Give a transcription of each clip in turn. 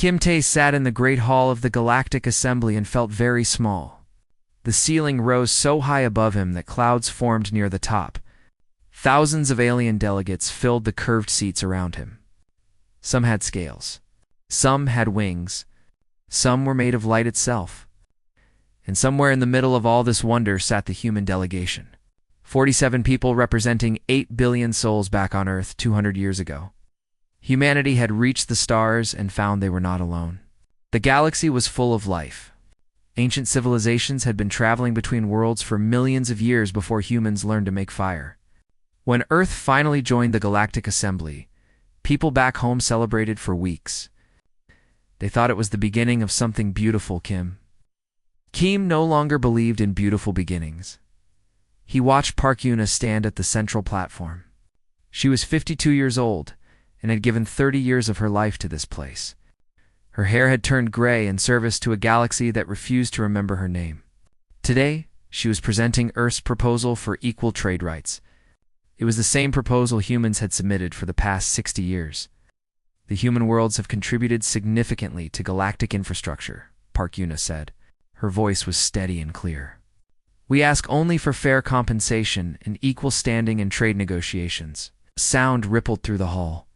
Kim Tae sat in the great hall of the Galactic Assembly and felt very small. The ceiling rose so high above him that clouds formed near the top. Thousands of alien delegates filled the curved seats around him. Some had scales. Some had wings. Some were made of light itself. And somewhere in the middle of all this wonder sat the human delegation. 47 people representing 8 billion souls back on Earth 200 years ago. Humanity had reached the stars and found they were not alone. The galaxy was full of life. Ancient civilizations had been traveling between worlds for millions of years before humans learned to make fire. When Earth finally joined the Galactic Assembly, people back home celebrated for weeks. They thought it was the beginning of something beautiful, Kim. Kim no longer believed in beautiful beginnings. He watched Park Yuna stand at the central platform. She was 52 years old and had given 30 years of her life to this place. Her hair had turned gray in service to a galaxy that refused to remember her name. Today, she was presenting Earth's proposal for equal trade rights. It was the same proposal humans had submitted for the past 60 years. The human worlds have contributed significantly to galactic infrastructure, Park Yuna said. Her voice was steady and clear. We ask only for fair compensation and equal standing in trade negotiations. Sound rippled through the hall.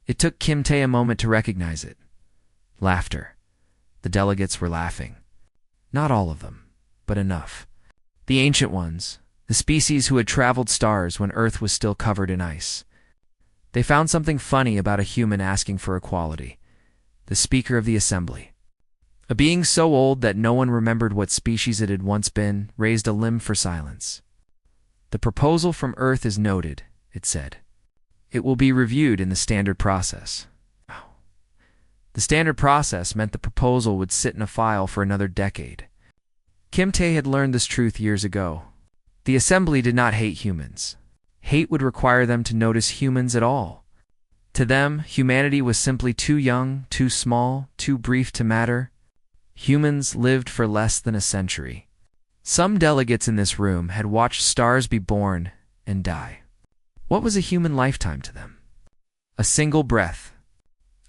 It took Kim Tae a moment to recognize it. Laughter. The delegates were laughing. Not all of them, but enough. The ancient ones, the species who had traveled stars when Earth was still covered in ice. They found something funny about a human asking for equality. The Speaker of the Assembly, a being so old that no one remembered what species it had once been, raised a limb for silence. The proposal from Earth is noted, it said. It will be reviewed in the standard process. The standard process meant the proposal would sit in a file for another decade. Kim Tae had learned this truth years ago. The Assembly did not hate humans. Hate would require them to notice humans at all. To them, humanity was simply too young, too small, too brief to matter. Humans lived for less than a century. Some delegates in this room had watched stars be born and die. What was a human lifetime to them? A single breath.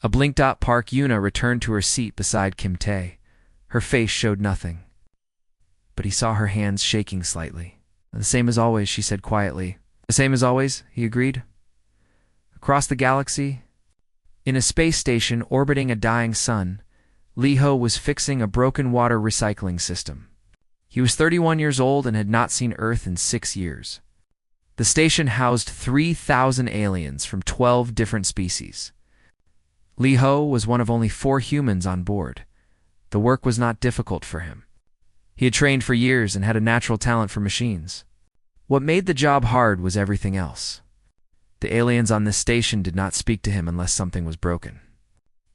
A blinked out Park Yuna returned to her seat beside Kim Tae. Her face showed nothing. But he saw her hands shaking slightly. The same as always, she said quietly. The same as always, he agreed. Across the galaxy, in a space station orbiting a dying sun, Lee Ho was fixing a broken water recycling system. He was 31 years old and had not seen Earth in 6 years. The station housed 3,000 aliens from 12 different species. Lee Ho was one of only 4 humans on board. The work was not difficult for him. He had trained for years and had a natural talent for machines. What made the job hard was everything else. The aliens on this station did not speak to him unless something was broken.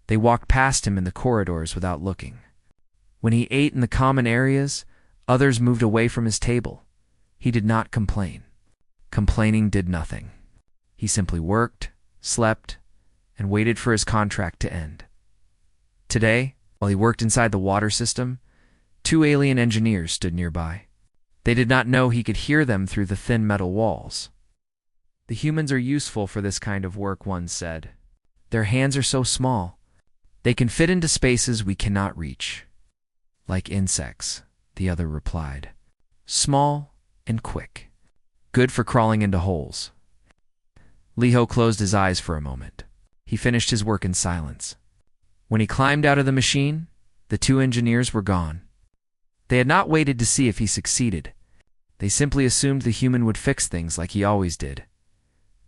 They walked past him in the corridors without looking. When he ate in the common areas, others moved away from his table. He did not complain. Complaining did nothing. He simply worked, slept, and waited for his contract to end. Today, while he worked inside the water system, 2 alien engineers stood nearby. They did not know he could hear them through the thin metal walls. The humans are useful for this kind of work, one said. Their hands are so small. They can fit into spaces we cannot reach. Like insects, the other replied. Small and quick. Good for crawling into holes. Lee Ho closed his eyes for a moment. He finished his work in silence. When he climbed out of the machine, the 2 engineers were gone. They had not waited to see if he succeeded. They simply assumed the human would fix things like he always did.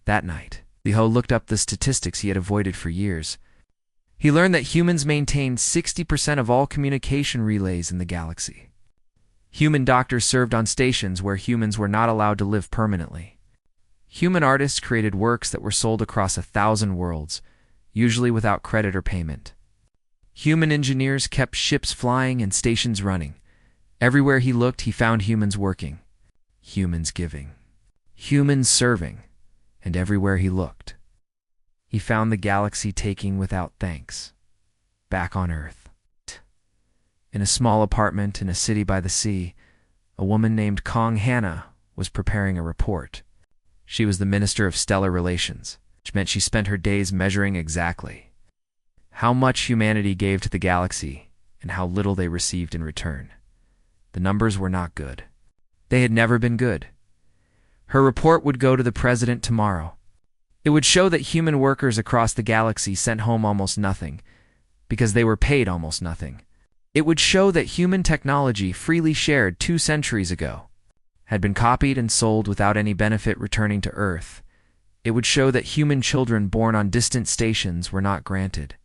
That night, Lee Ho looked up the statistics he had avoided for years. He learned that humans maintained 60% of all communication relays in the galaxy. Human doctors served on stations where humans were not allowed to live permanently. Human artists created works that were sold across 1,000 worlds, usually without credit or payment. Human engineers kept ships flying and stations running. Everywhere he looked, he found humans working, humans giving, humans serving, and everywhere he looked, he found the galaxy taking without thanks. Back on Earth. In a small apartment in a city by the sea, a woman named Kong Hannah was preparing a report. She was the Minister of Stellar Relations, which meant she spent her days measuring exactly. how much humanity gave to the galaxy and how little they received in return. The numbers were not good. They had never been good. Her report would go to the president tomorrow. It would show that human workers across the galaxy sent home almost nothing, because they were paid almost nothing. It would show that human technology freely shared 2 centuries ago had been copied and sold without any benefit returning to Earth. It would show that human children born on distant stations were not granted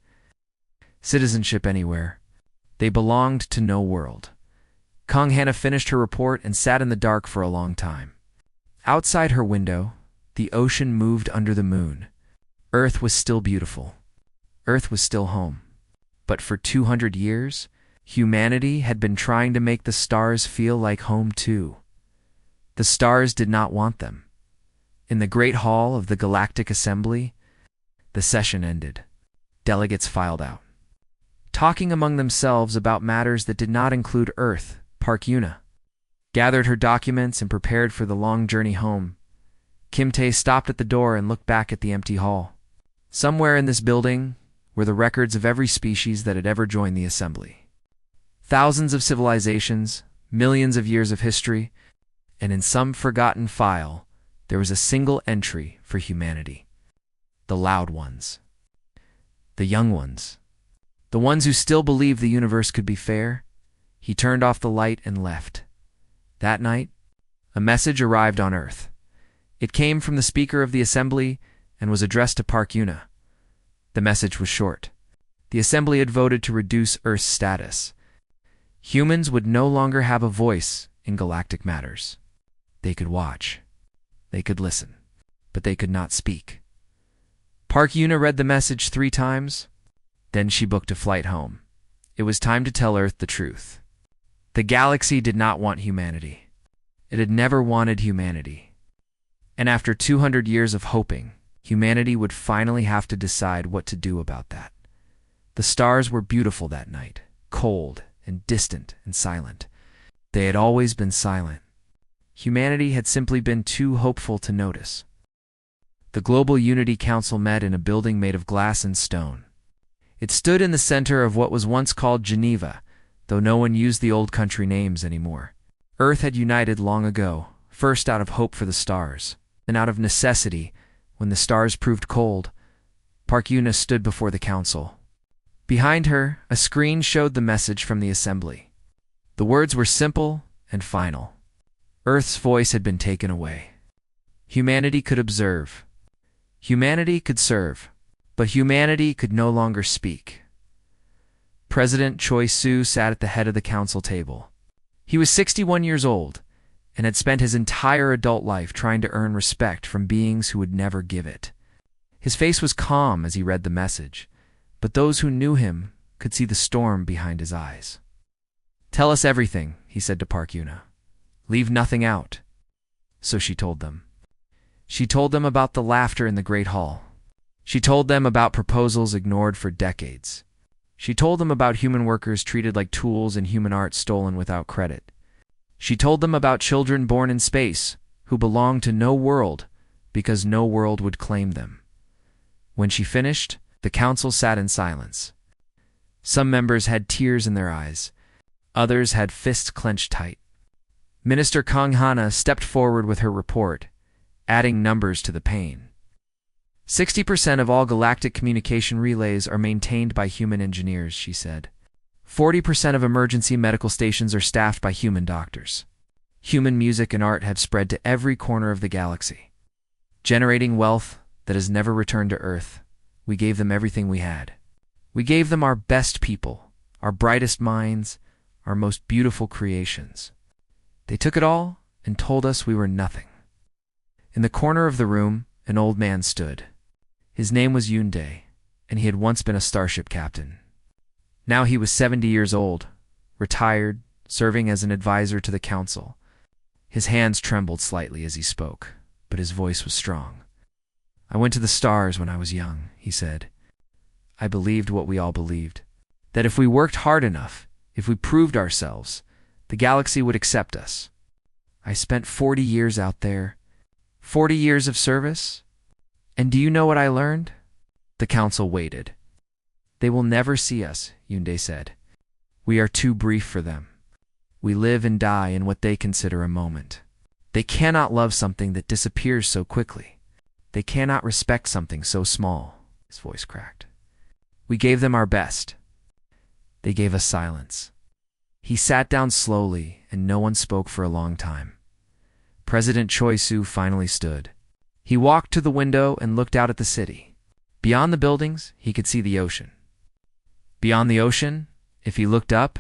citizenship anywhere. They belonged to no world. Kong Hannah finished her report and sat in the dark for a long time. Outside her window, the ocean moved under the moon. Earth was still beautiful. Earth was still home. But for 200 years, humanity had been trying to make the stars feel like home too. The stars did not want them. In the Great Hall of the Galactic Assembly, the session ended. Delegates filed out, talking among themselves about matters that did not include Earth. Park Yuna gathered her documents and prepared for the long journey home. Kim Tae stopped at the door and looked back at the empty hall. Somewhere in this building were the records of every species that had ever joined the assembly. Thousands of civilizations, millions of years of history, and in some forgotten file, there was a single entry for humanity. The loud ones. The young ones. The ones who still believed the universe could be fair. He turned off the light and left. That night, a message arrived on Earth. It came from the Speaker of the Assembly and was addressed to Park Yuna. The message was short. The Assembly had voted to reduce Earth's status. Humans would no longer have a voice in galactic matters. They could watch. They could listen. But they could not speak. Park Yuna read the message 3 times. Then she booked a flight home. It was time to tell Earth the truth. The galaxy did not want humanity. It had never wanted humanity. And after 200 years of hoping, humanity would finally have to decide what to do about that. The stars were beautiful that night, cold and distant and silent. They had always been silent. Humanity had simply been too hopeful to notice. The Global Unity Council met in a building made of glass and stone. It stood in the center of what was once called Geneva, though no one used the old country names anymore. Earth had united long ago, first out of hope for the stars, and out of necessity, when the stars proved cold. Park Yuna stood before the council. Behind her, a screen showed the message from the assembly. The words were simple and final. Earth's voice had been taken away. Humanity could observe. Humanity could serve. But humanity could no longer speak. President Choi Soo sat at the head of the council table. He was 61 years old and had spent his entire adult life trying to earn respect from beings who would never give it. His face was calm as he read the message, but those who knew him could see the storm behind his eyes. "Tell us everything," he said to Park Yuna. "Leave nothing out." So she told them. She told them about the laughter in the Great Hall. She told them about proposals ignored for decades. She told them about human workers treated like tools and human art stolen without credit. She told them about children born in space who belonged to no world because no world would claim them. When she finished, the council sat in silence. Some members had tears in their eyes. Others had fists clenched tight. Minister Kong Hannah stepped forward with her report, adding numbers to the pain. 60% of all galactic communication relays are maintained by human engineers, she said. 40% of emergency medical stations are staffed by human doctors. Human music and art have spread to every corner of the galaxy, generating wealth that has never returned to Earth. We gave them everything we had. We gave them our best people, our brightest minds, our most beautiful creations. They took it all and told us we were nothing. In the corner of the room, an old man stood. His name was Yoon Dae, and he had once been a starship captain. Now he was 70 years old, retired, serving as an advisor to the council. His hands trembled slightly as he spoke, but his voice was strong. "I went to the stars when I was young," he said. "I believed what we all believed, that if we worked hard enough, if we proved ourselves, the galaxy would accept us. I spent 40 years out there, 40 years of service. And do you know what I learned?" The council waited. They will never see us, Yunde said. We are too brief for them. We live and die in what they consider a moment. They cannot love something that disappears so quickly. They cannot respect something so small. His voice cracked. We gave them our best. They gave us silence. He sat down slowly, and no one spoke for a long time. President Choi Su finally stood. He walked to the window and looked out at the city. Beyond the buildings, he could see the ocean. Beyond the ocean, if he looked up,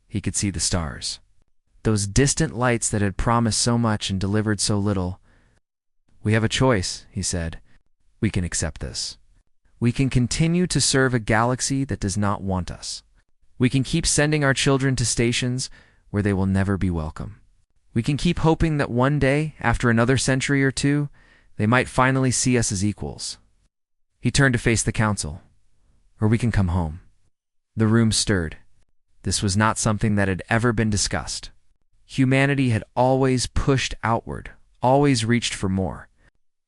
he could see the stars. Those distant lights that had promised so much and delivered so little. We have a choice, he said. We can accept this. We can continue to serve a galaxy that does not want us. We can keep sending our children to stations where they will never be welcome. We can keep hoping that one day, after another century or two, they might finally see us as equals. He turned to face the council. Or we can come home. The room stirred. This was not something that had ever been discussed. Humanity had always pushed outward, always reached for more.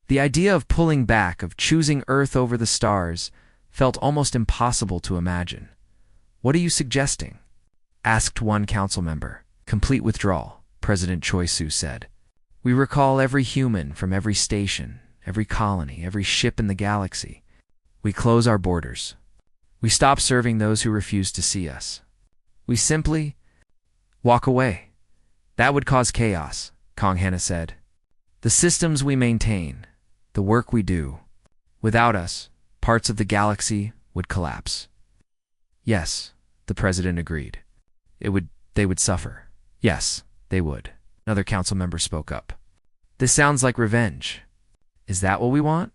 The idea of pulling back, of choosing Earth over the stars, felt almost impossible to imagine. What are you suggesting? Asked one council member. Complete withdrawal, President Choi Su said. We recall every human from every station, every colony, every ship in the galaxy. We close our borders. We stop serving those who refuse to see us. We simply walk away. That would cause chaos, Kong Hannah said. The systems we maintain, the work we do, without us, parts of the galaxy would collapse. Yes, the president agreed. They would suffer. Yes, they would. Another council member spoke up. This sounds like revenge. Is that what we want?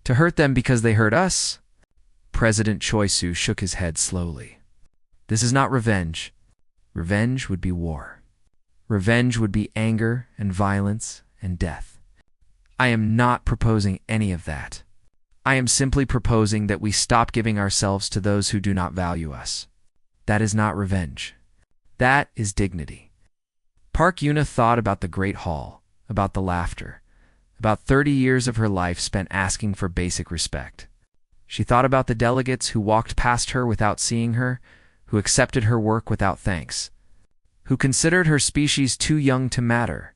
To hurt them because they hurt us? President Choi Su shook his head slowly. This is not revenge. Revenge would be war. Revenge would be anger and violence and death. I am not proposing any of that. I am simply proposing that we stop giving ourselves to those who do not value us. That is not revenge. That is dignity. Park Yuna thought about the Great Hall, about the laughter, about 30 years of her life spent asking for basic respect. She thought about the delegates who walked past her without seeing her, who accepted her work without thanks, who considered her species too young to matter.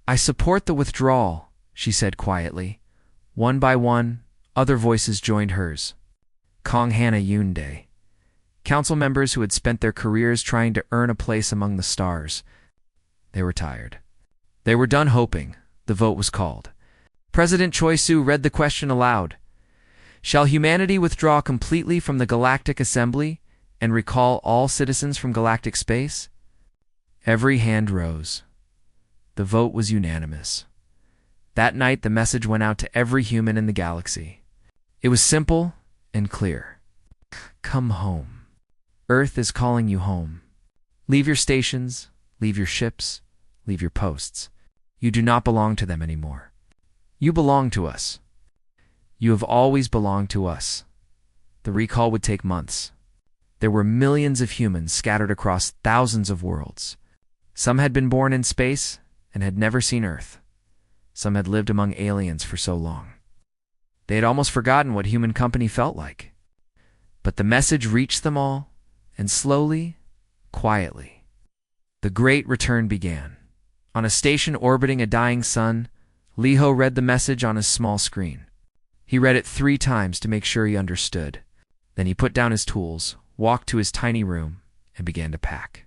I support the withdrawal, she said quietly. One by one, other voices joined hers. Kong Hannah Yoondae. Council members who had spent their careers trying to earn a place among the stars. They were tired. They were done hoping. The vote was called. President Choi Su read the question aloud. Shall humanity withdraw completely from the Galactic Assembly and recall all citizens from galactic space? Every hand rose. The vote was unanimous. That night, the message went out to every human in the galaxy. It was simple and clear. Come home. Earth is calling you home. Leave your stations, leave your ships, leave your posts. You do not belong to them anymore. You belong to us. You have always belonged to us. The recall would take months. There were millions of humans scattered across thousands of worlds. Some had been born in space and had never seen Earth. Some had lived among aliens for so long. They had almost forgotten what human company felt like. But the message reached them all, and slowly, quietly, the great return began. On a station orbiting a dying sun, Liho read the message on his small screen. He read it 3 times to make sure he understood. Then he put down his tools, walked to his tiny room, and began to pack.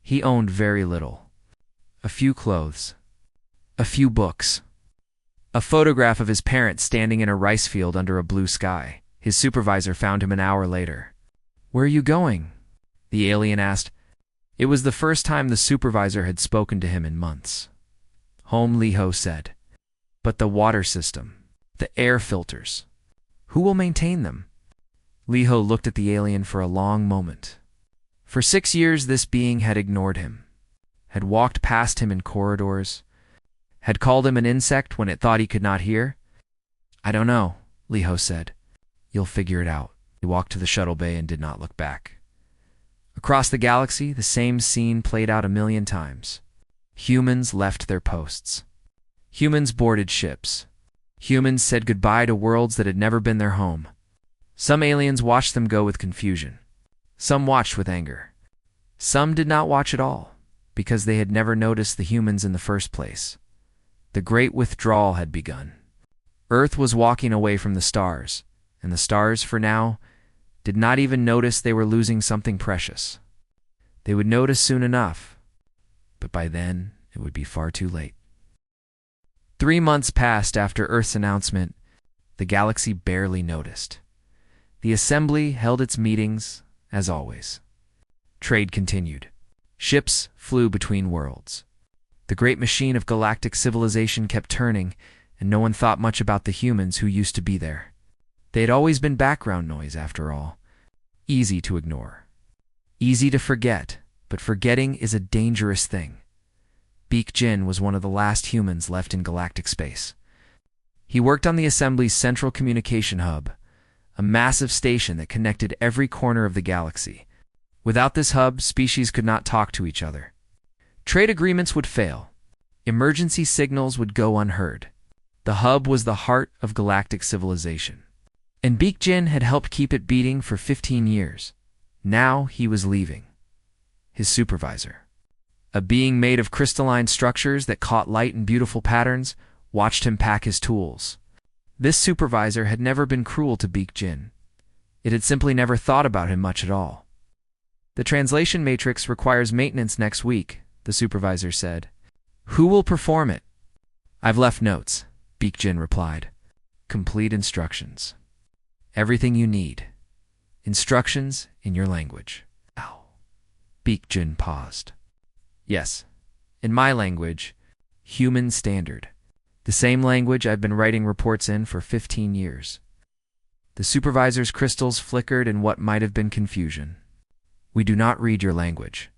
He owned very little. A few clothes. A few books. A photograph of his parents standing in a rice field under a blue sky. His supervisor found him an hour later. "Where are you going?" the alien asked. It was the first time the supervisor had spoken to him in months. "Home," Liho said. "But the water system, the air filters, who will maintain them?" Liho looked at the alien for a long moment. For 6 years this being had ignored him, had walked past him in corridors, had called him an insect when it thought he could not hear. "I don't know," Liho said. "You'll figure it out." He walked to the shuttle bay and did not look back. Across the galaxy, the same scene played out 1,000,000 times. Humans left their posts. Humans boarded ships. Humans said goodbye to worlds that had never been their home. Some aliens watched them go with confusion. Some watched with anger. Some did not watch at all, because they had never noticed the humans in the first place. The great withdrawal had begun. Earth was walking away from the stars, and the stars, for now, did not even notice they were losing something precious. They would notice soon enough, but by then it would be far too late. 3 months passed after Earth's announcement. The galaxy barely noticed. The assembly held its meetings, as always. Trade continued. Ships flew between worlds. The great machine of galactic civilization kept turning, and no one thought much about the humans who used to be there. They had always been background noise, after all. Easy to ignore. Easy to forget, but forgetting is a dangerous thing. Beak Jin was one of the last humans left in galactic space. He worked on the assembly's central communication hub, a massive station that connected every corner of the galaxy. Without this hub, species could not talk to each other. Trade agreements would fail. Emergency signals would go unheard. The hub was the heart of galactic civilization. And Beak Jin had helped keep it beating for 15 years. Now he was leaving. His supervisor, a being made of crystalline structures that caught light in beautiful patterns, watched him pack his tools. This supervisor had never been cruel to Beak Jin. It had simply never thought about him much at all. "The translation matrix requires maintenance next week," the supervisor said. "Who will perform it?" "I've left notes," Beak Jin replied. "Complete instructions. Everything you need. Instructions in your language." Ow. Beak Jin paused. "Yes, in my language, human standard. The same language I've been writing reports in for 15 years. The supervisor's crystals flickered in what might have been confusion. "We do not read your language.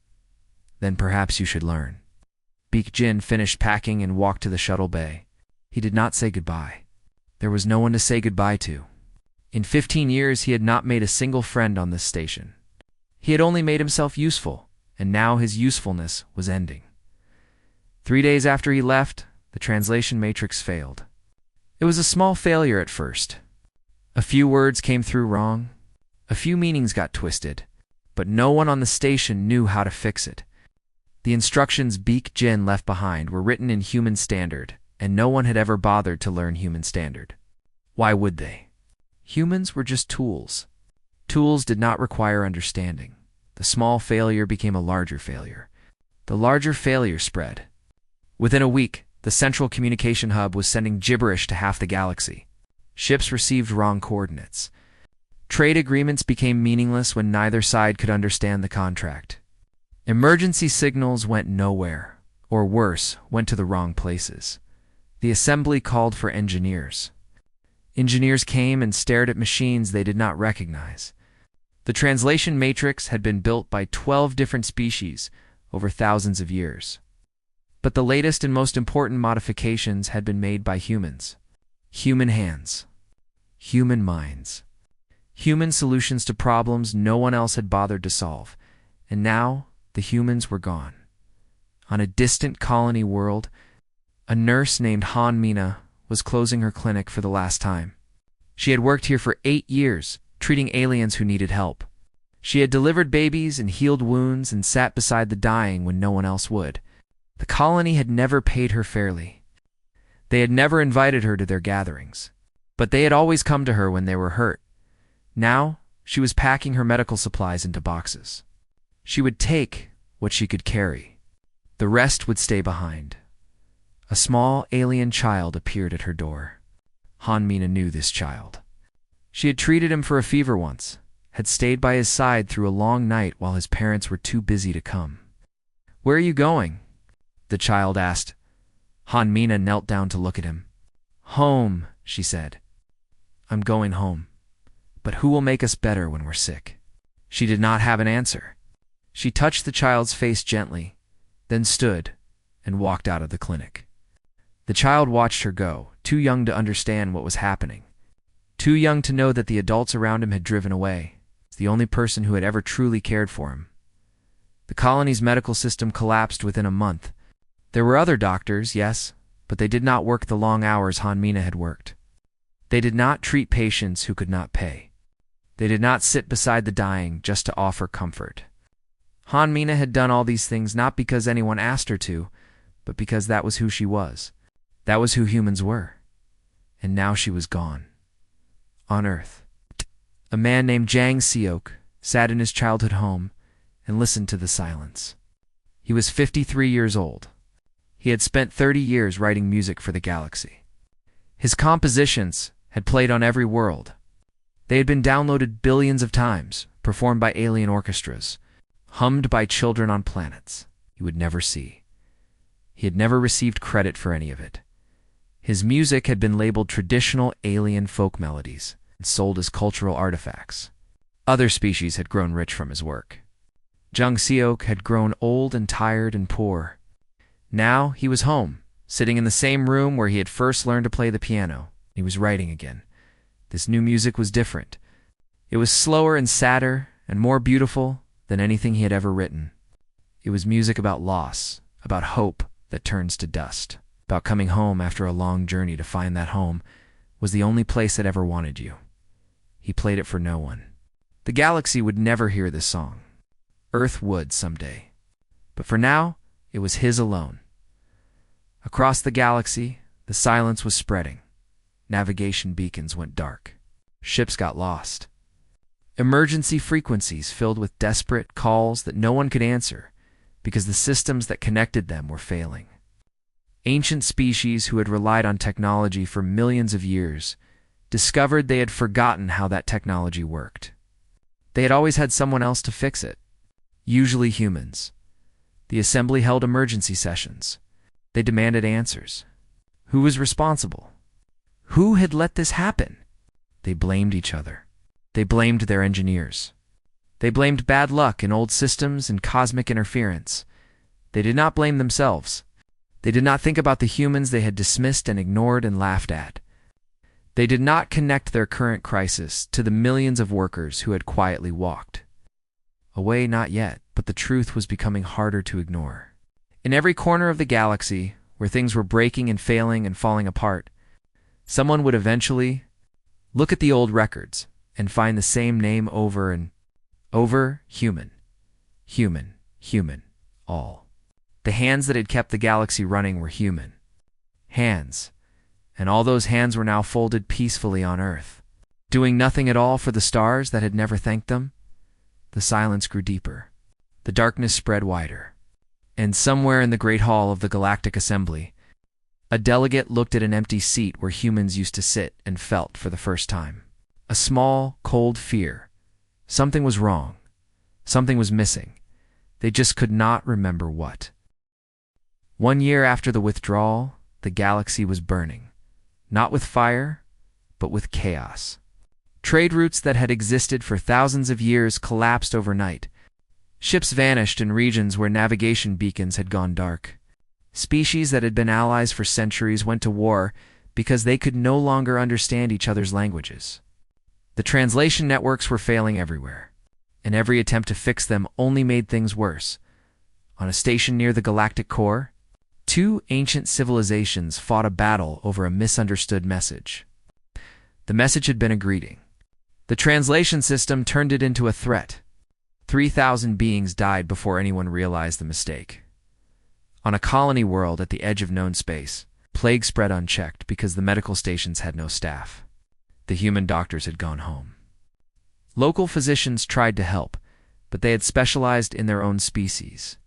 Then perhaps you should learn." Beak Jin finished packing and walked to the shuttle bay. He did not say goodbye. There was no one to say goodbye to. In 15 years, he had not made a single friend on this station. He had only made himself useful, and now his usefulness was ending. 3 days after he left, the translation matrix failed. It was a small failure at first. A few words came through wrong. A few meanings got twisted, but no one on the station knew how to fix it. The instructions Beak Jin left behind were written in human standard, and no one had ever bothered to learn human standard. Why would they? Humans were just tools. Tools did not require understanding. The small failure became a larger failure. The larger failure spread. Within a week, the central communication hub was sending gibberish to half the galaxy. Ships received wrong coordinates. Trade agreements became meaningless when neither side could understand the contract. Emergency signals went nowhere, or worse, went to the wrong places. The assembly called for engineers. Engineers came and stared at machines they did not recognize. The translation matrix had been built by 12 different species over thousands of years. But the latest and most important modifications had been made by humans. Human hands. Human minds. Human solutions to problems no one else had bothered to solve. And now, the humans were gone. On a distant colony world, a nurse named Han Mina was closing her clinic for the last time. She had worked here for 8 years, treating aliens who needed help. She had delivered babies and healed wounds and sat beside the dying when no one else would. The colony had never paid her fairly. They had never invited her to their gatherings, but they had always come to her when they were hurt. Now, she was packing her medical supplies into boxes. She would take what she could carry. The rest would stay behind. A small alien child appeared at her door. Han Mina knew this child. She had treated him for a fever once, had stayed by his side through a long night while his parents were too busy to come. "Where are you going?" the child asked. Han Mina knelt down to look at him. "Home," she said. "I'm going home. But who will make us better when we're sick?" She did not have an answer. She touched the child's face gently, then stood and walked out of the clinic. The child watched her go, too young to understand what was happening. Too young to know that the adults around him had driven away, the only person who had ever truly cared for him. The colony's medical system collapsed within a month. There were other doctors, yes, but they did not work the long hours Han Mina had worked. They did not treat patients who could not pay. They did not sit beside the dying just to offer comfort. Hanmina had done all these things not because anyone asked her to, but because that was who she was. That was who humans were. And now she was gone. On Earth. A man named Jang Seok sat in his childhood home and listened to the silence. He was 53 years old. He had spent 30 years writing music for the galaxy. His compositions had played on every world. They had been downloaded billions of times, performed by alien orchestras, hummed by children on planets he would never see. He had never received credit for any of it. His music had been labeled traditional alien folk melodies and sold as cultural artifacts. Other species had grown rich from his work. Jang Seok had grown old and tired and poor. Now he was home, sitting in the same room where he had first learned to play the piano. He was writing again. This new music was different. It was slower and sadder and more beautiful than anything he had ever written. It was music about loss, about hope that turns to dust, about coming home after a long journey to find that home was the only place that ever wanted you. He played it for no one. The galaxy would never hear this song. Earth would someday. But for now, it was his alone. Across the galaxy, the silence was spreading. Navigation beacons went dark. Ships got lost. Emergency frequencies filled with desperate calls that no one could answer because the systems that connected them were failing. Ancient species who had relied on technology for millions of years discovered they had forgotten how that technology worked. They had always had someone else to fix it, usually humans. The assembly held emergency sessions. They demanded answers. Who was responsible? Who had let this happen? They blamed each other. They blamed their engineers. They blamed bad luck in old systems and cosmic interference. They did not blame themselves. They did not think about the humans they had dismissed and ignored and laughed at. They did not connect their current crisis to the millions of workers who had quietly walked away. Not yet, but the truth was becoming harder to ignore. In every corner of the galaxy, where things were breaking and failing and falling apart, someone would eventually look at the old records and find the same name over and over: human, human, human, all. The hands that had kept the galaxy running were human hands, and all those hands were now folded peacefully on Earth, doing nothing at all for the stars that had never thanked them. The silence grew deeper. The darkness spread wider. And somewhere in the Great Hall of the Galactic Assembly, a delegate looked at an empty seat where humans used to sit and felt for the first time. A small, cold fear. Something was wrong. Something was missing. They just could not remember what. 1 year after the withdrawal, the galaxy was burning. Not with fire, but with chaos. Trade routes that had existed for thousands of years collapsed overnight. Ships vanished in regions where navigation beacons had gone dark. Species that had been allies for centuries went to war because they could no longer understand each other's languages. The translation networks were failing everywhere, and every attempt to fix them only made things worse. On a station near the galactic core, 2 ancient civilizations fought a battle over a misunderstood message. The message had been a greeting. The translation system turned it into a threat. 3,000 beings died before anyone realized the mistake. On a colony world at the edge of known space, plague spread unchecked because the medical stations had no staff. The human doctors had gone home. Local physicians tried to help, but they had specialized in their own species.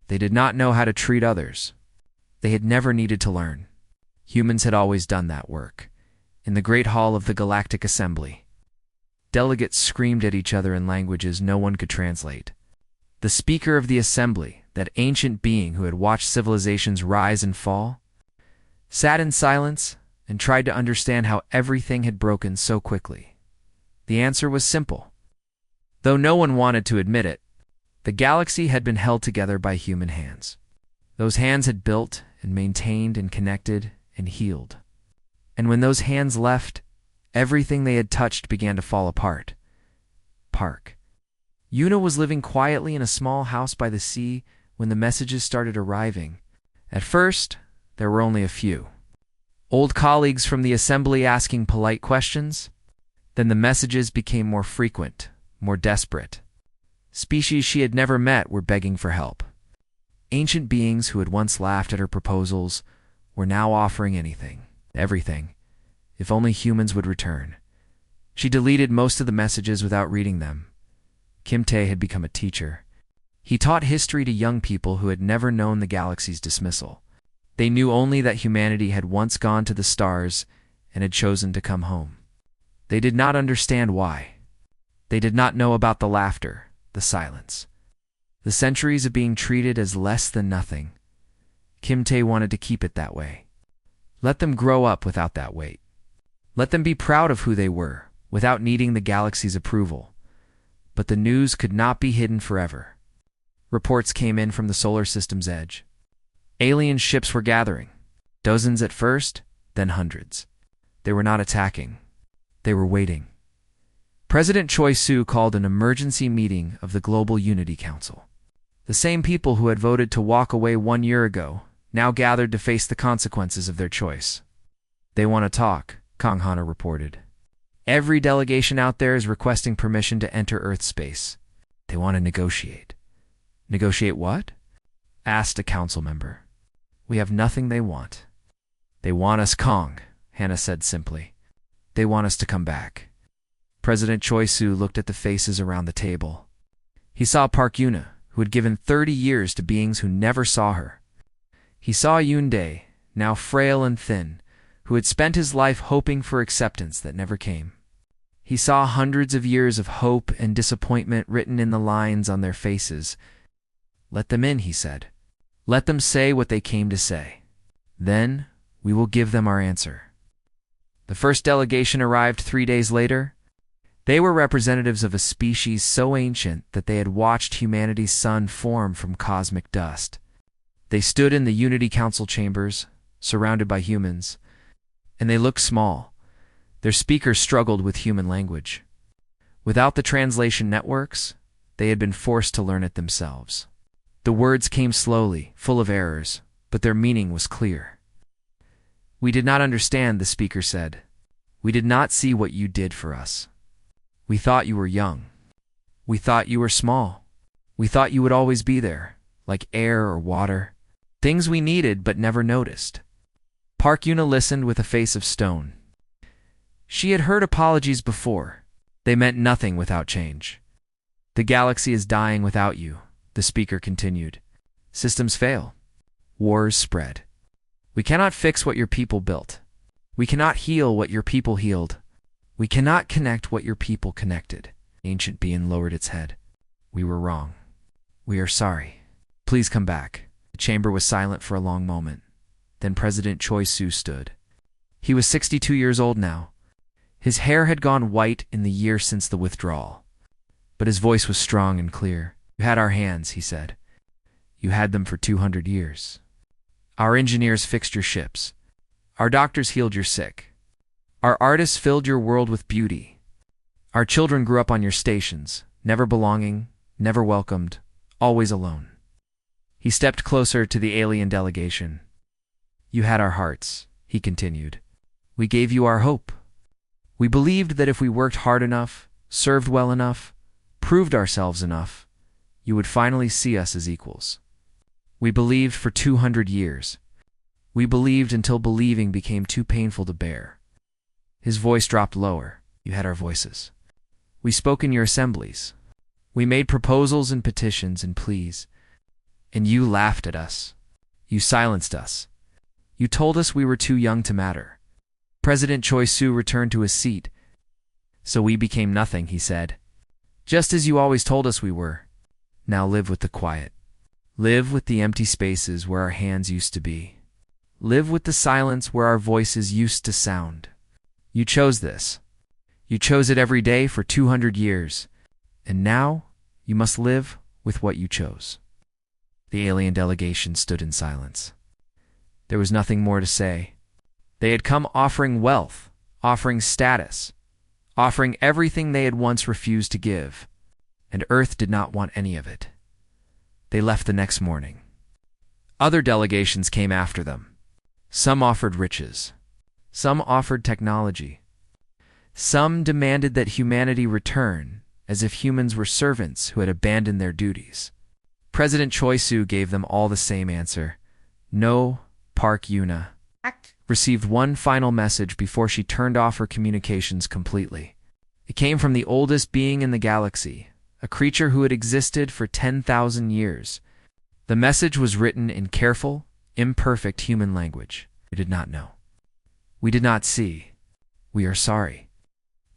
They did not know how to treat others. They had never needed to learn. Humans had always done that work. In the Great Hall of the Galactic Assembly, delegates screamed at each other in languages no one could translate. The speaker of the assembly, that ancient being who had watched civilizations rise and fall, sat in silence and tried to understand how everything had broken so quickly. The answer was simple. Though no one wanted to admit it, the galaxy had been held together by human hands. Those hands had built and maintained and connected and healed. And when those hands left, everything they had touched began to fall apart. Park. Yuna was living quietly in a small house by the sea when the messages started arriving. At first, there were only a few. Old colleagues from the assembly asking polite questions. Then the messages became more frequent, more desperate. Species she had never met were begging for help. Ancient beings who had once laughed at her proposals were now offering anything, everything, if only humans would return. She deleted most of the messages without reading them. Kim Tae had become a teacher. He taught history to young people who had never known the galaxy's dismissal. They knew only that humanity had once gone to the stars and had chosen to come home. They did not understand why. They did not know about the laughter, the silence, the centuries of being treated as less than nothing. Kim Tae wanted to keep it that way. Let them grow up without that weight. Let them be proud of who they were, without needing the galaxy's approval. But the news could not be hidden forever. Reports came in from the solar system's edge. Alien ships were gathering. Dozens at first, then hundreds. They were not attacking. They were waiting. President Choi Soo called an emergency meeting of the Global Unity Council. The same people who had voted to walk away 1 year ago now gathered to face the consequences of their choice. They want to talk, Kang Hana reported. Every delegation out there is requesting permission to enter Earth space. They want to negotiate. Negotiate what? Asked a council member. We have nothing they want. They want us, Kang, Hannah said simply. They want us to come back. President Choi Soo looked at the faces around the table. He saw Park Yuna, who had given 30 years to beings who never saw her. He saw Yoon Dae, now frail and thin, who had spent his life hoping for acceptance that never came. He saw hundreds of years of hope and disappointment written in the lines on their faces. Let them in, he said. Let them say what they came to say. Then we will give them our answer. The first delegation arrived 3 days later. They were representatives of a species so ancient that they had watched humanity's sun form from cosmic dust. They stood in the Unity Council chambers, surrounded by humans, and they looked small. Their speakers struggled with human language. Without the translation networks, they had been forced to learn it themselves. The words came slowly, full of errors, but their meaning was clear. We did not understand, the speaker said. We did not see what you did for us. We thought you were young. We thought you were small. We thought you would always be there, like air or water, things we needed but never noticed. Park Yuna listened with a face of stone. She had heard apologies before. They meant nothing without change. The galaxy is dying without you, the speaker continued. Systems fail. Wars spread. We cannot fix what your people built. We cannot heal what your people healed. We cannot connect what your people connected. Ancient being lowered its head. We were wrong. We are sorry. Please come back. The chamber was silent for a long moment. Then President Choi Soo stood. He was 62 years old now. His hair had gone white in the year since the withdrawal. But his voice was strong and clear. You had our hands, he said. You had them for 200 years. Our engineers fixed your ships. Our doctors healed your sick. Our artists filled your world with beauty. Our children grew up on your stations, never belonging, never welcomed, always alone. He stepped closer to the alien delegation. You had our hearts, he continued. We gave you our hope. We believed that if we worked hard enough, served well enough, proved ourselves enough, you would finally see us as equals. We believed for 200 years. We believed until believing became too painful to bear. His voice dropped lower. You had our voices. We spoke in your assemblies. We made proposals and petitions and pleas. And you laughed at us. You silenced us. You told us we were too young to matter. President Choi Soo returned to his seat. So we became nothing, he said. Just as you always told us we were. Now live with the quiet. Live with the empty spaces where our hands used to be. Live with the silence where our voices used to sound. You chose this. You chose it every day for 200 years. And now you must live with what you chose. The alien delegation stood in silence. There was nothing more to say. They had come offering wealth, offering status, offering everything they had once refused to give, and Earth did not want any of it. They left the next morning. Other delegations came after them. Some offered riches. Some offered technology. Some demanded that humanity return, as if humans were servants who had abandoned their duties. President Choi Soo gave them all the same answer. No. Park Yuna received one final message before she turned off her communications completely. It came from the oldest being in the galaxy, a creature who had existed for 10,000 years. The message was written in careful, imperfect human language. We did not know. We did not see. We are sorry.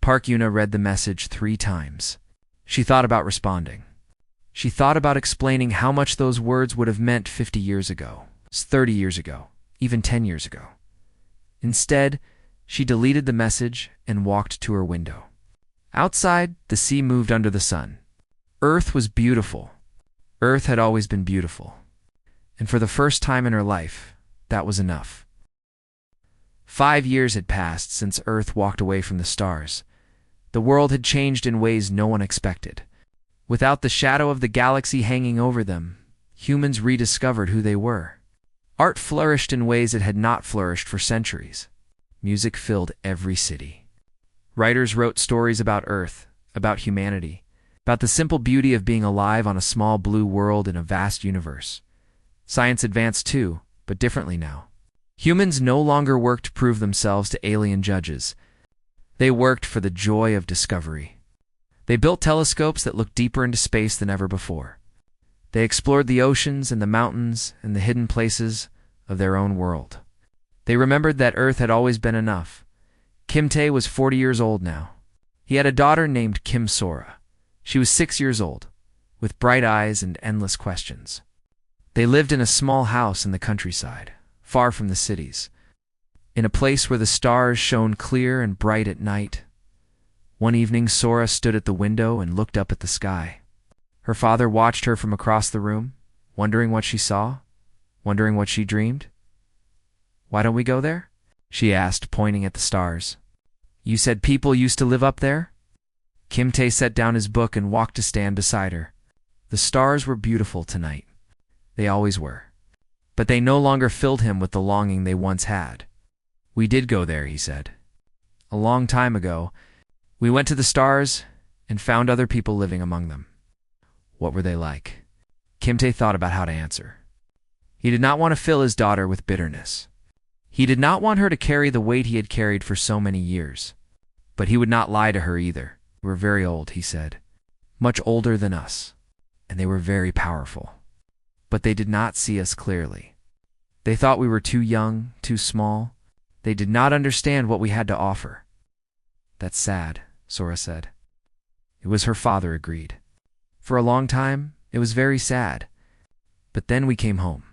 Park Yuna read the message 3 times. She thought about responding. She thought about explaining how much those words would have meant 50 years ago, 30 years ago, even 10 years ago. Instead, she deleted the message and walked to her window. Outside, the sea moved under the sun. Earth was beautiful. Earth had always been beautiful. And for the first time in her life, that was enough. 5 years had passed since Earth walked away from the stars. The world had changed in ways no one expected. Without the shadow of the galaxy hanging over them, humans rediscovered who they were. Art flourished in ways it had not flourished for centuries. Music filled every city. Writers wrote stories about Earth, about humanity, about the simple beauty of being alive on a small blue world in a vast universe. Science advanced too, but differently now. Humans no longer worked to prove themselves to alien judges. They worked for the joy of discovery. They built telescopes that looked deeper into space than ever before. They explored the oceans and the mountains and the hidden places of their own world. They remembered that Earth had always been enough. Kim Tae was 40 years old now. He had a daughter named Kim Sora. She was 6 years old, with bright eyes and endless questions. They lived in a small house in the countryside, far from the cities, in a place where the stars shone clear and bright at night. One evening, Sora stood at the window and looked up at the sky. Her father watched her from across the room, wondering what she saw, wondering what she dreamed. "Why don't we go there?" she asked, pointing at the stars. "You said people used to live up there?" Kim Tae set down his book and walked to stand beside her. The stars were beautiful tonight. They always were. But they no longer filled him with the longing they once had. "We did go there," he said. "A long time ago. We went to the stars and found other people living among them." What were they like? Kim Tae thought about how to answer. He did not want to fill his daughter with bitterness. He did not want her to carry the weight he had carried for so many years. But he would not lie to her either. "They were very old," he said. "Much older than us. And they were very powerful. But they did not see us clearly. They thought we were too young, too small. They did not understand what we had to offer." "That's sad," Sora said. It was her father agreed. "For a long time, it was very sad. But then we came home.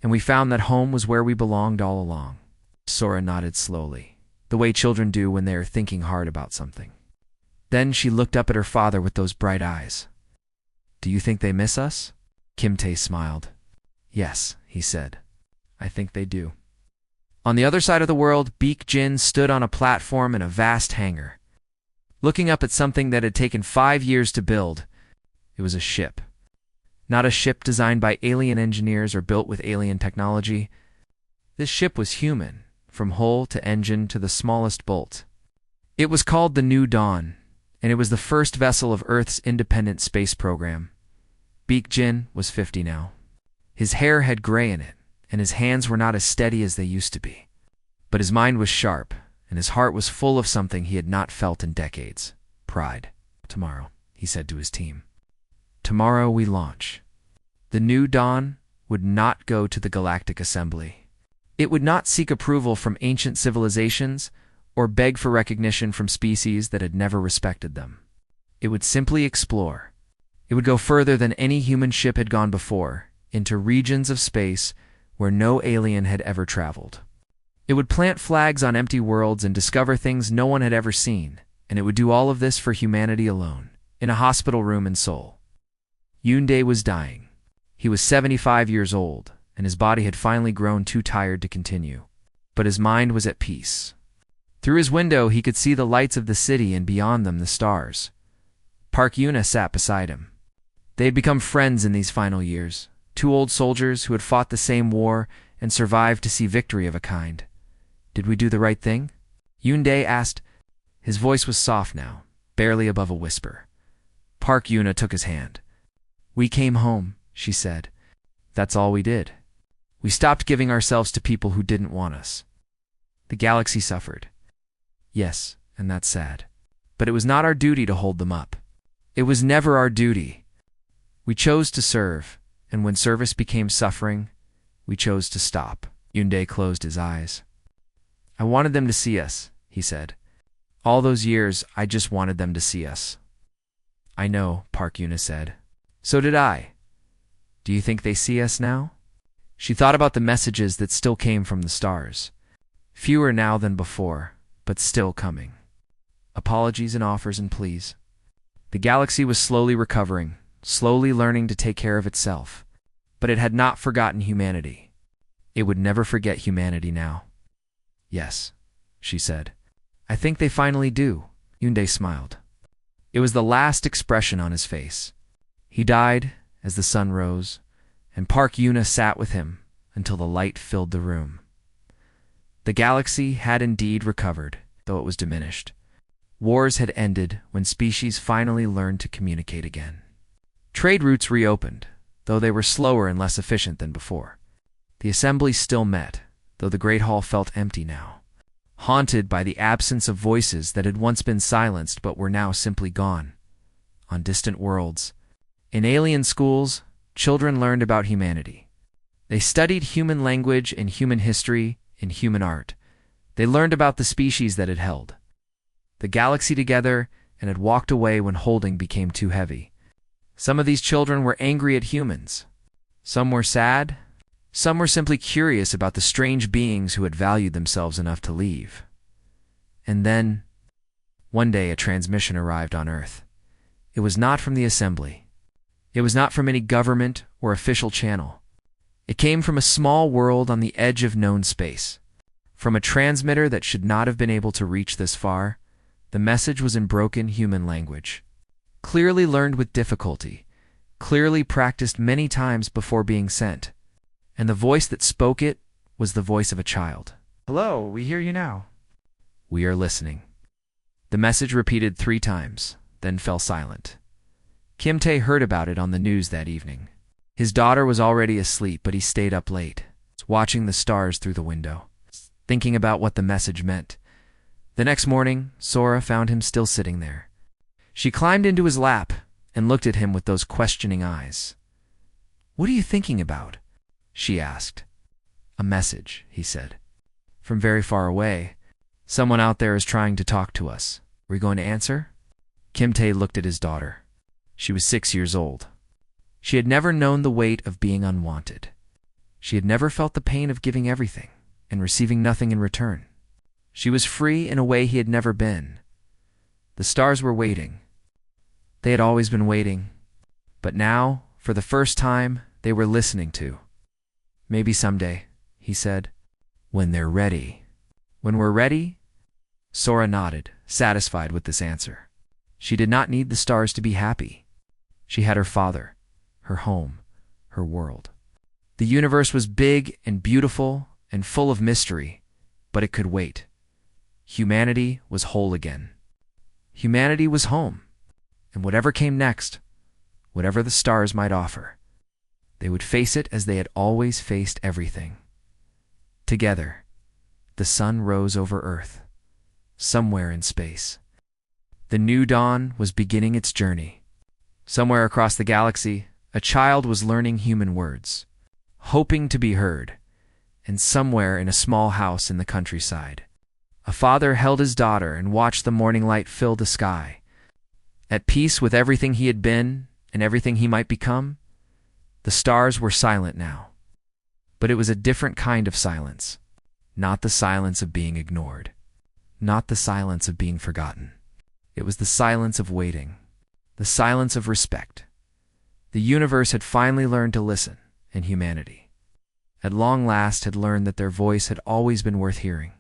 And we found that home was where we belonged all along." Sora nodded slowly, the way children do when they are thinking hard about something. Then she looked up at her father with those bright eyes. "Do you think they miss us?" Kim Tae smiled. "Yes," he said. "I think they do." On the other side of the world, Baek Jin stood on a platform in a vast hangar, looking up at something that had taken 5 years to build. It was a ship. Not a ship designed by alien engineers or built with alien technology. This ship was human, from hull to engine to the smallest bolt. It was called the New Dawn, and it was the first vessel of Earth's independent space program. Baek Jin was 50 now. His hair had gray in it, and his hands were not as steady as they used to be. But his mind was sharp, and his heart was full of something he had not felt in decades: pride. "Tomorrow," he said to his team. "Tomorrow we launch." The New Dawn would not go to the Galactic Assembly. It would not seek approval from ancient civilizations or beg for recognition from species that had never respected them. It would simply explore. It would go further than any human ship had gone before, into regions of space where no alien had ever traveled. It would plant flags on empty worlds and discover things no one had ever seen, and it would do all of this for humanity alone, in a hospital room in Seoul. Yoon-dae was dying. He was 75 years old, and his body had finally grown too tired to continue. But his mind was at peace. Through his window, he could see the lights of the city and beyond them the stars. Park Yuna sat beside him. They had become friends in these final years, 2 old soldiers who had fought the same war and survived to see victory of a kind. "Did we do the right thing?" Yoon-dae asked, His voice was soft now, barely above a whisper. Park Yuna took his hand. "We came home," she said. "That's all we did. We stopped giving ourselves to people who didn't want us." The galaxy suffered. Yes, and that's sad. But it was not our duty to hold them up. It was never our duty. We chose to serve, and when service became suffering, we chose to stop. Yunde closed his eyes. "I wanted them to see us," he said. "All those years, I just wanted them to see us." "I know," Park Yuna said. "So did I. Do you think they see us now?" She thought about the messages that still came from the stars. Fewer now than before, but still coming. Apologies and offers and pleas. The galaxy was slowly recovering, slowly learning to take care of itself. But it had not forgotten humanity. It would never forget humanity now. "Yes," she said. "I think they finally do." Yunde smiled. It was the last expression on his face. He died as the sun rose, and Park Yuna sat with him until the light filled the room. The galaxy had indeed recovered, though it was diminished. Wars had ended when species finally learned to communicate again. Trade routes reopened, though they were slower and less efficient than before. The assemblies still met, though the Great Hall felt empty now, haunted by the absence of voices that had once been silenced but were now simply gone. On distant worlds, in alien schools, children learned about humanity. They studied human language and human history and human art. They learned about the species that had held the galaxy together and had walked away when holding became too heavy. Some of these children were angry at humans. Some were sad. Some were simply curious about the strange beings who had valued themselves enough to leave. And then, one day a transmission arrived on Earth. It was not from the assembly. It was not from any government or official channel. It came from a small world on the edge of known space. From a transmitter that should not have been able to reach this far, the message was in broken human language. Clearly learned with difficulty, clearly practiced many times before being sent. And the voice that spoke it was the voice of a child. "Hello, we hear you now." "We are listening." The message repeated 3 times, then fell silent. Kim Tae heard about it on the news that evening. His daughter was already asleep, but he stayed up late, watching the stars through the window, thinking about what the message meant. The next morning, Sora found him still sitting there. She climbed into his lap and looked at him with those questioning eyes. "What are you thinking about?" she asked. "A message," he said. "From very far away. Someone out there is trying to talk to us. Are we going to answer?" Kim Tae looked at his daughter. She was 6 years old. She had never known the weight of being unwanted. She had never felt the pain of giving everything and receiving nothing in return. She was free in a way he had never been. The stars were waiting. They had always been waiting. But now, for the first time, they were listening to. "Maybe someday," he said. "When they're ready." "When we're ready?" Sora nodded, satisfied with this answer. She did not need the stars to be happy. She had her father, her home, her world. The universe was big and beautiful and full of mystery, but it could wait. Humanity was whole again. Humanity was home, and whatever came next, whatever the stars might offer, they would face it as they had always faced everything. Together, the sun rose over Earth, somewhere in space. The new dawn was beginning its journey. Somewhere across the galaxy, a child was learning human words, hoping to be heard, and somewhere in a small house in the countryside, a father held his daughter and watched the morning light fill the sky. At peace with everything he had been and everything he might become, the stars were silent now. But it was a different kind of silence, not the silence of being ignored, not the silence of being forgotten. It was the silence of waiting, the silence of respect. The universe had finally learned to listen, and humanity, at long last, had learned that their voice had always been worth hearing.